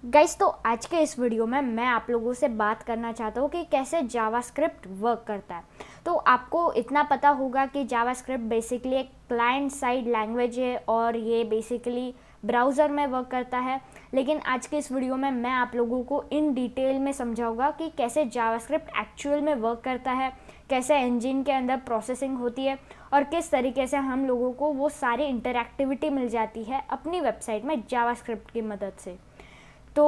Guys, तो आज के इस वीडियो में मैं आप लोगों से बात करना चाहता हूँ कि कैसे जावास्क्रिप्ट वर्क करता है। तो आपको इतना पता होगा कि जावास्क्रिप्ट बेसिकली एक क्लाइंट साइड लैंग्वेज है और ये बेसिकली ब्राउज़र में वर्क करता है। लेकिन आज के इस वीडियो में मैं आप लोगों को इन डिटेल में समझाऊंगा कि कैसे जावास्क्रिप्ट एक्चुअल में वर्क करता है, कैसे इंजन के अंदर प्रोसेसिंग होती है और किस तरीके से हम लोगों को वो सारी इंटरैक्टिविटी मिल जाती है अपनी वेबसाइट में जावास्क्रिप्ट की मदद से। तो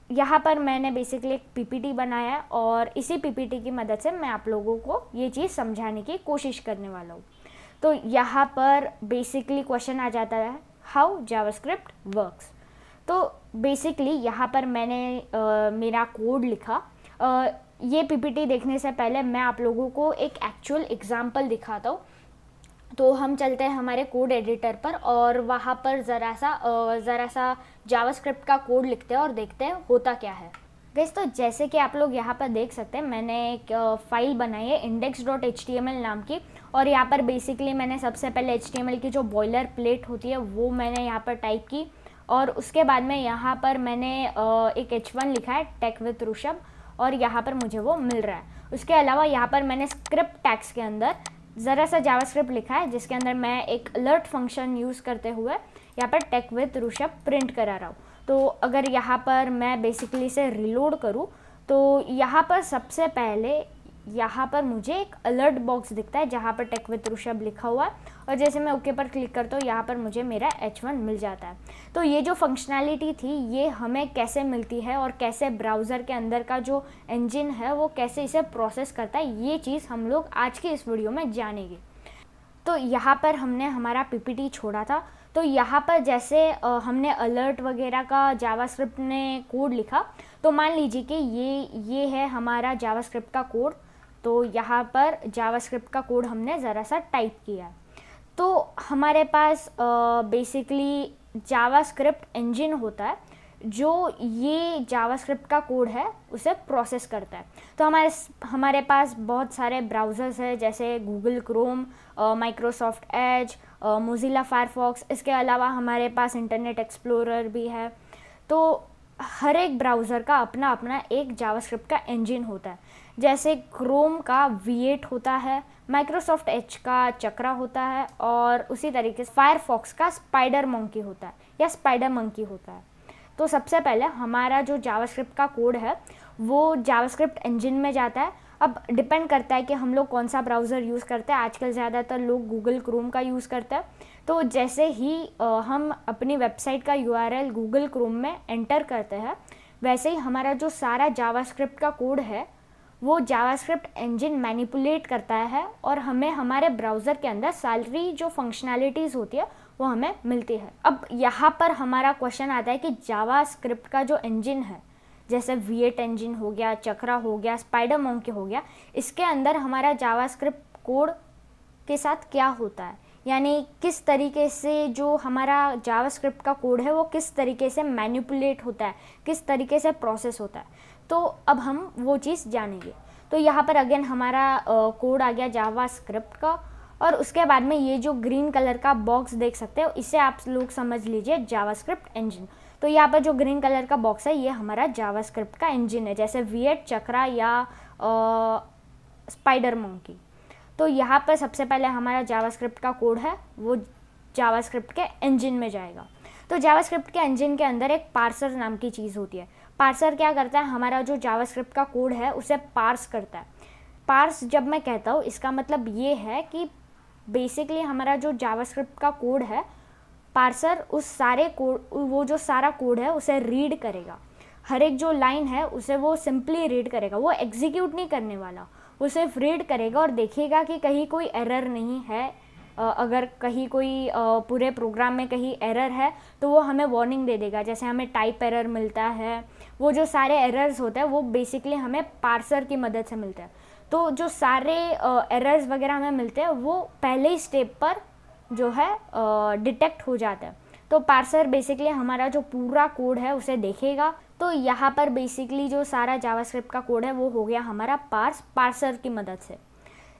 यहाँ पर मैंने बेसिकली एक पीपीटी बनाया और इसी पीपीटी की मदद से मैं आप लोगों को ये चीज़ समझाने की कोशिश करने वाला हूँ। तो यहाँ पर बेसिकली क्वेश्चन आ जाता है, हाउ जावास्क्रिप्ट वर्क्स। तो बेसिकली यहाँ पर मैंने मेरा कोड लिखा। ये पीपीटी देखने से पहले मैं आप लोगों को एक एक्चुअल एग्जाम्पल दिखाता हूँ। तो हम चलते हैं हमारे कोड एडिटर पर और वहाँ पर ज़रा सा जावास्क्रिप्ट का कोड लिखते हैं और देखते हैं होता क्या है। गाइस, तो जैसे कि आप लोग यहाँ पर देख सकते हैं, मैंने एक फ़ाइल बनाई है index.html नाम की। और यहाँ पर बेसिकली मैंने सबसे पहले HTML की जो बॉयलर प्लेट होती है वो मैंने यहाँ पर टाइप की और उसके बाद में यहाँ पर मैंने एक H1 लिखा है, टेक विद ऋषभ, और यहाँ पर मुझे वो मिल रहा है। उसके अलावा यहाँ पर मैंने स्क्रिप्ट टैग्स के अंदर ज़रा सा जावास्क्रिप्ट लिखा है जिसके अंदर मैं एक अलर्ट फंक्शन यूज़ करते हुए यहाँ पर टेक विद ऋषभ प्रिंट करा रहा हूँ। तो अगर यहाँ पर मैं बेसिकली इसे रिलोड करूँ तो यहाँ पर सबसे पहले यहाँ पर मुझे एक अलर्ट बॉक्स दिखता है जहाँ पर टेक विद ऋषभ लिखा हुआ है और जैसे मैं ओके पर क्लिक करता हूँ यहाँ पर मुझे मेरा H1 मिल जाता है। तो ये जो फंक्शनैलिटी थी ये हमें कैसे मिलती है और कैसे ब्राउज़र के अंदर का जो इंजन है वो कैसे इसे प्रोसेस करता है, ये चीज़ हम लोग आज की इस वीडियो में जानेंगे। तो यहाँ पर हमने हमारा पीपीटी छोड़ा था। तो यहाँ पर जैसे हमने अलर्ट वगैरह का जावास्क्रिप्ट ने कोड लिखा, तो मान लीजिए कि ये है हमारा जावास्क्रिप्ट का कोड। तो यहाँ पर जावास्क्रिप्ट का कोड हमने ज़रा सा टाइप किया। तो हमारे पास बेसिकली जावास्क्रिप्ट इंजन होता है जो ये जावास्क्रिप्ट का कोड है उसे प्रोसेस करता है। तो हमारे पास बहुत सारे ब्राउज़र्स हैं जैसे Google Chrome, Microsoft Edge, Mozilla Firefox. इसके अलावा हमारे पास इंटरनेट एक्सप्लोरर भी है। तो हर एक ब्राउज़र का अपना अपना एक जावास्क्रिप्ट का इंजन होता है। जैसे क्रोम का V8 होता है, माइक्रोसॉफ्ट एज का चक्रा होता है और उसी तरीके से फायरफॉक्स का स्पाइडर मंकी होता है या स्पाइडर मंकी होता है। तो सबसे पहले हमारा जो जावास्क्रिप्ट का कोड है वो जावास्क्रिप्ट इंजन में जाता है। अब डिपेंड करता है कि हम लोग कौन सा ब्राउज़र यूज़ करते हैं। आजकल ज़्यादातर लोग गूगल क्रोम का यूज़ करते हैं। तो जैसे ही हम अपनी वेबसाइट का URL गूगल क्रोम में एंटर करते हैं वैसे ही हमारा जो सारा जावास्क्रिप्ट का कोड है वो जावास्क्रिप्ट इंजन मैनिपुलेट करता है और हमें हमारे ब्राउज़र के अंदर सारी जो फंक्शनैलिटीज़ होती है वो हमें मिलती है। अब यहाँ पर हमारा क्वेश्चन आता है कि जावास्क्रिप्ट का जो इंजन है जैसे V8 इंजन हो गया, चक्रा हो गया, स्पाइडर मंकी हो गया, इसके अंदर हमारा जावास्क्रिप्ट कोड के साथ क्या होता है, यानी किस तरीके से जो हमारा जावास्क्रिप्ट का कोड है वो किस तरीके से मैनिपुलेट होता है, किस तरीके से प्रोसेस होता है। तो अब हम वो चीज़ जानेंगे। तो यहाँ पर अगेन हमारा कोड आ गया जावास्क्रिप्ट का और उसके बाद में ये जो ग्रीन कलर का बॉक्स देख सकते हो इसे आप लोग समझ लीजिए जावास्क्रिप्ट इंजन। तो यहाँ पर जो ग्रीन कलर का बॉक्स है ये हमारा जावास्क्रिप्ट का इंजन है जैसे V8, चक्रा या स्पाइडर मंकी। तो यहाँ पर सबसे पहले हमारा जावास्क्रिप्ट का कोड है वो जावास्क्रिप्ट के इंजन में जाएगा। तो जावास्क्रिप्ट के इंजन के अंदर एक पार्सर नाम की चीज़ होती है। पार्सर क्या करता है, हमारा जो जावास्क्रिप्ट का कोड है उसे पार्स करता है। पार्स जब मैं कहता हूँ इसका मतलब ये है कि बेसिकली हमारा जो जावास्क्रिप्ट का कोड है, पार्सर उस सारे कोड, वो जो सारा कोड है उसे रीड करेगा। हर एक जो लाइन है उसे वो सिंपली रीड करेगा, वो एग्जीक्यूट नहीं करने वाला, वो सिर्फ रीड करेगा और देखेगा कि कहीं कोई एरर नहीं है। अगर कहीं कोई पूरे प्रोग्राम में कहीं एरर है तो वो हमें वार्निंग दे देगा। जैसे हमें टाइप एरर मिलता है, वो जो सारे एरर्स होते हैं वो बेसिकली हमें पार्सर की मदद से मिलते हैं। तो जो सारे एरर्स वगैरह हमें मिलते हैं वो पहले ही स्टेप पर जो है डिटेक्ट हो जाता है। तो पार्सर बेसिकली हमारा जो पूरा कोड है उसे देखेगा। तो यहाँ पर बेसिकली जो सारा जावास्क्रिप्ट का कोड है वो हो गया हमारा पार्सर की मदद से।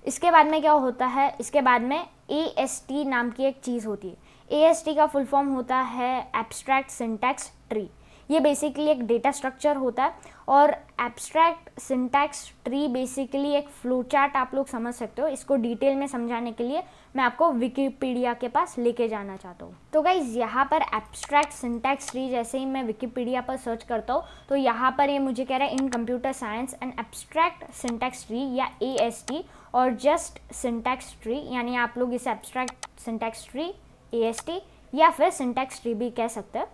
इसके बाद में क्या होता है, इसके बाद में AST नाम की एक चीज़ होती है। AST का फुल फॉर्म होता है एब्स्ट्रैक्ट सिंटैक्स ट्री। ये बेसिकली एक डेटा स्ट्रक्चर होता है। और एब्स्ट्रैक्ट सिंटैक्स ट्री बेसिकली एक फ्लो चार्ट आप लोग समझ सकते हो। इसको डिटेल में समझाने के लिए मैं आपको विकिपीडिया के पास लेके जाना चाहता हूँ। तो गाइज यहाँ पर एब्स्ट्रैक्ट सिंटैक्स ट्री जैसे ही मैं विकिपीडिया पर सर्च करता हूँ तो यहाँ पर ये मुझे कह रहा है इन computer science and abstract syntax tree या AST और जस्ट सिंटैक्स ट्री, यानी आप लोग इसे एब्स्ट्रैक्ट सिंटैक्स ट्री AST या फिर सिंटैक्स ट्री भी कह सकते हैं,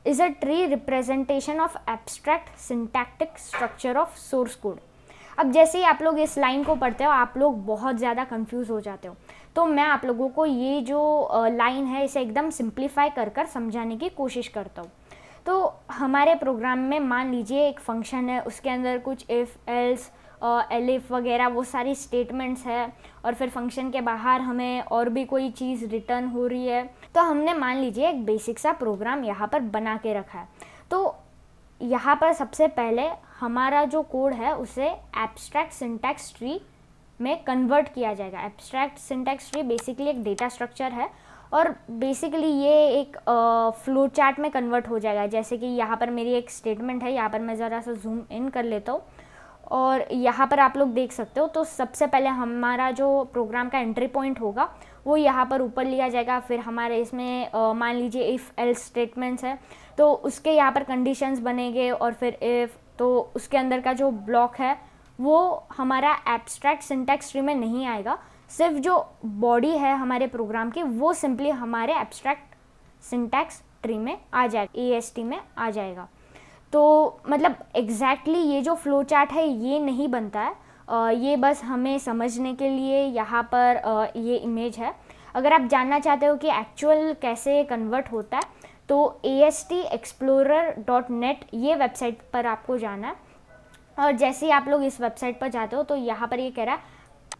is a tree representation of abstract syntactic structure of source code. अब जैसे ही आप लोग इस लाइन को पढ़ते हो आप लोग बहुत ज़्यादा कंफ्यूज हो जाते हो, तो मैं आप लोगों को ये जो लाइन है इसे एकदम सिंप्लीफाई कर कर समझाने की कोशिश करता हूँ। तो हमारे प्रोग्राम में मान लीजिए एक फंक्शन है, उसके अंदर कुछ इफ़ एल्स एलिफ वगैरह वो सारी स्टेटमेंट्स है और फिर फंक्शन के बाहर हमें और भी कोई चीज़ रिटर्न हो रही है। तो हमने मान लीजिए एक बेसिक सा प्रोग्राम यहाँ पर बना के रखा है। तो यहाँ पर सबसे पहले हमारा जो कोड है उसे एब्स्ट्रैक्ट सिंटैक्स ट्री में कन्वर्ट किया जाएगा। एब्स्ट्रैक्ट सिंटैक्स ट्री बेसिकली एक डेटा स्ट्रक्चर है और बेसिकली ये एक फ्लो चार्ट में कन्वर्ट हो जाएगा। जैसे कि यहाँ पर मेरी एक स्टेटमेंट है, यहाँ पर मैं ज़रा सा जूम इन कर लेता हूँ और यहाँ पर आप लोग देख सकते हो। तो सबसे पहले हमारा जो प्रोग्राम का एंट्री पॉइंट होगा वो यहाँ पर ऊपर लिया जाएगा। फिर हमारे इसमें मान लीजिए इफ़ एल्स स्टेटमेंट्स है तो उसके यहाँ पर कंडीशंस बनेंगे और फिर इफ़, तो उसके अंदर का जो ब्लॉक है वो हमारा एब्स्ट्रैक्ट सिंटैक्स ट्री में नहीं आएगा। सिर्फ जो बॉडी है हमारे प्रोग्राम की वो सिंपली हमारे एब्स्ट्रैक्ट सिंटैक्स ट्री में आ जाएगा, AST में आ जाएगा। तो मतलब एग्जैक्टली ये जो फ्लो चार्ट है ये नहीं बनता है, ये बस हमें समझने के लिए यहाँ पर ये इमेज है। अगर आप जानना चाहते हो कि एक्चुअल कैसे कन्वर्ट होता है तो astexplorer.net ये वेबसाइट पर आपको जाना है। और जैसे ही आप लोग इस वेबसाइट पर जाते हो तो यहाँ पर ये कह रहा है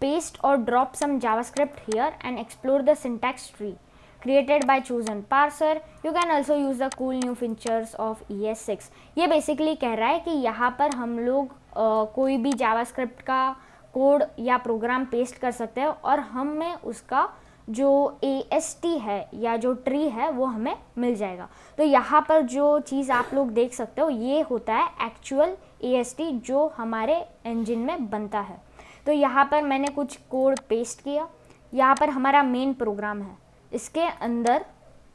पेस्ट और drop some JavaScript here and explore the syntax tree created by chosen parser. You can also use the cool new features of ES6. ये बेसिकली कह रहा है कि यहाँ पर हम लोग कोई भी जावास्क्रिप्ट का कोड या प्रोग्राम पेस्ट कर सकते हैं और हमें उसका जो AST है या जो ट्री है वो हमें मिल जाएगा। तो यहाँ पर जो चीज़ आप लोग देख सकते हो ये होता है एक्चुअल AST जो हमारे इंजन में बनता है। तो यहाँ पर मैंने कुछ कोड पेस्ट किया, यहाँ पर हमारा मेन प्रोग्राम है, इसके अंदर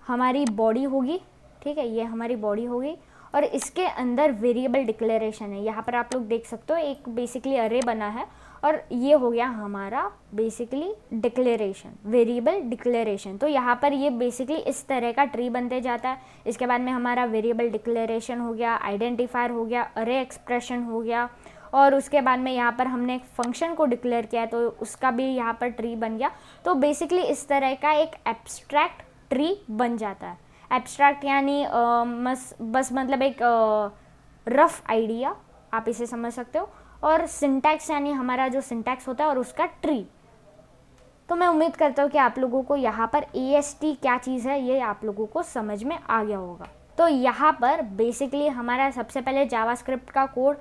हमारी बॉडी होगी, ठीक है, ये हमारी बॉडी होगी और इसके अंदर वेरिएबल डिक्लेरेशन है। यहाँ पर आप लोग देख सकते हो एक बेसिकली अरे बना है और ये हो गया हमारा बेसिकली डिक्लेरेशन, वेरिएबल डिक्लेरेशन। तो यहाँ पर ये बेसिकली इस तरह का ट्री बनते जाता है। इसके बाद में हमारा वेरिएबल डिक्लेरेशन हो गया, आइडेंटिफायर हो गया, अरे एक्सप्रेशन हो गया और उसके बाद में यहाँ पर हमने एक फंक्शन को डिक्लेयर किया तो उसका भी यहाँ पर ट्री बन गया। तो बेसिकली इस तरह का एक एब्स्ट्रैक्ट ट्री बन जाता है। एब्स्ट्रैक्ट यानी बस मतलब एक रफ आइडिया आप इसे समझ सकते हो, और सिंटैक्स यानी हमारा जो सिंटैक्स होता है और उसका ट्री। तो मैं उम्मीद करता हूँ कि आप लोगों को यहाँ पर AST क्या चीज़ है ये आप लोगों को समझ में आ गया होगा। तो यहाँ पर बेसिकली हमारा सबसे पहले जावास्क्रिप्ट का कोड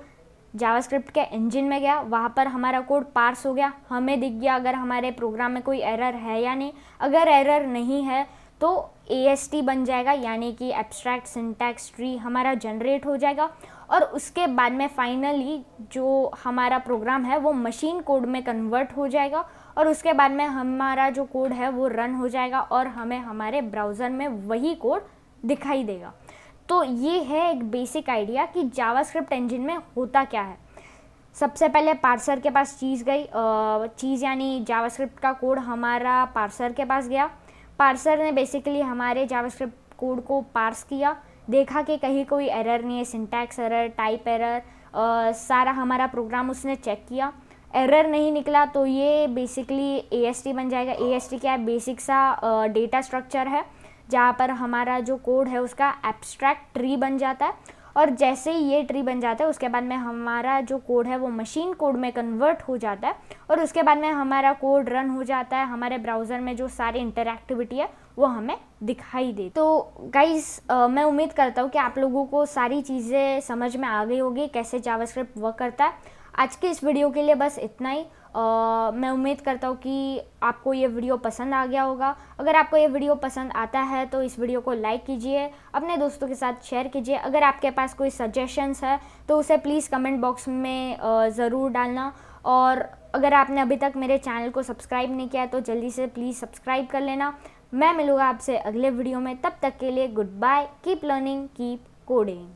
जावास्क्रिप्ट के इंजन में गया, वहाँ पर हमारा कोड पार्स हो गया, हमें दिख गया अगर हमारे प्रोग्राम में कोई एरर है या नहीं। अगर एरर नहीं है तो AST बन जाएगा यानी कि एब्स्ट्रैक्ट सिंटैक्स ट्री हमारा जनरेट हो जाएगा और उसके बाद में फाइनली जो हमारा प्रोग्राम है वो मशीन कोड में कन्वर्ट हो जाएगा और उसके बाद में हमारा जो कोड है वो रन हो जाएगा और हमें हमारे ब्राउज़र में वही कोड दिखाई देगा। तो ये है एक बेसिक आइडिया कि जावास्क्रिप्ट इंजन में होता क्या है। सबसे पहले पार्सर के पास चीज़ गई, चीज़ यानी जावास्क्रिप्ट का कोड हमारा पार्सर के पास गया। पार्सर ने बेसिकली हमारे जावास्क्रिप्ट कोड को पार्स किया, देखा कि कहीं कोई एरर नहीं है, सिंटैक्स एरर, टाइप एरर, सारा हमारा प्रोग्राम उसने चेक किया, एरर नहीं निकला तो ये बेसिकली AST बन जाएगा। AST क्या है, बेसिक सा डेटा स्ट्रक्चर है जहाँ पर हमारा जो कोड है उसका एब्स्ट्रैक्ट ट्री बन जाता है और जैसे ही ये ट्री बन जाता है उसके बाद में हमारा जो कोड है वो मशीन कोड में कन्वर्ट हो जाता है और उसके बाद में हमारा कोड रन हो जाता है। हमारे ब्राउज़र में जो सारी इंटरैक्टिविटी है वो हमें दिखाई दे। तो गाइस मैं उम्मीद करता हूँ कि आप लोगों को सारी चीज़ें समझ में आ गई होगी कैसे जावास्क्रिप्ट वर्क करता है। आज के इस वीडियो के लिए बस इतना ही। मैं उम्मीद करता हूँ कि आपको ये वीडियो पसंद आ गया होगा। अगर आपको ये वीडियो पसंद आता है तो इस वीडियो को लाइक कीजिए, अपने दोस्तों के साथ शेयर कीजिए। अगर आपके पास कोई सजेशंस है तो उसे प्लीज़ कमेंट बॉक्स में ज़रूर डालना। और अगर आपने अभी तक मेरे चैनल को सब्सक्राइब नहीं किया तो जल्दी से प्लीज़ सब्सक्राइब कर लेना। मैं मिलूँगा आपसे अगले वीडियो में, तब तक के लिए goodbye, keep learning, keep coding.